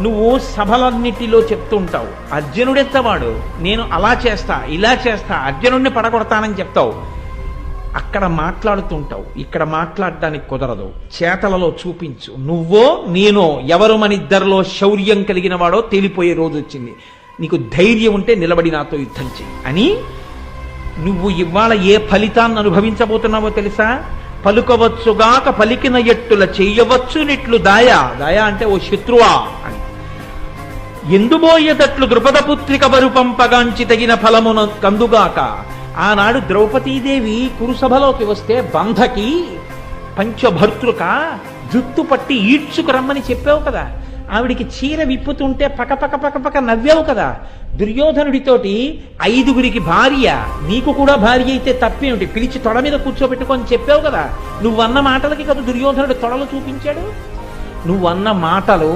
నువ్వు సభలన్నిటిలో చెప్తుంటావు అర్జునుడెత్తవాడు, నేను అలా చేస్తా ఇలా చేస్తా అర్జునుడిని పడగొడతానని చెప్తావు. అక్కడ మాట్లాడుతుంటావు, ఇక్కడ మాట్లాడడానికి కుదరదు. చేతలలో చూపించు. నువ్వో నేనో ఎవరు మన ఇద్దరిలో శౌర్యం కలిగిన వాడో తేలిపోయే రోజు వచ్చింది. నీకు ధైర్యం ఉంటే నిలబడి నాతో యుద్ధం చెయ్యి అని. నువ్వు ఇవాళ ఏ ఫలితాన్ని అనుభవించబోతున్నావో తెలుసా? పలుకవచ్చుగాక పలికిన ఎట్టుల చెయ్యవచ్చు నిట్లు దాయా. దాయా అంటే ఓ శత్రువా అని. ఎందుబోయేటట్లు ద్రుపదపుత్రిక బరు పంపగాంచి తగిన ఫలమున కందుగాక. ఆనాడు ద్రౌపదీదేవి కురుసభలోకి వస్తే బంధకి పంచభర్తృక జుత్తు పట్టి ఈడ్చుకు రమ్మని చెప్పావు కదా. ఆవిడికి చీర విప్పుతుంటే పకపక పకపక నవ్వావు కదా. దుర్యోధనుడితోటి 5గురికి భార్య, నీకు కూడా భార్య అయితే తప్పేమిటి, పిలిచి తొడ మీద కూర్చోబెట్టుకొని చెప్పావు కదా. నువ్వన్న మాటలకి కదా దుర్యోధనుడు తొడలు చూపించాడు. నువ్వన్న మాటలు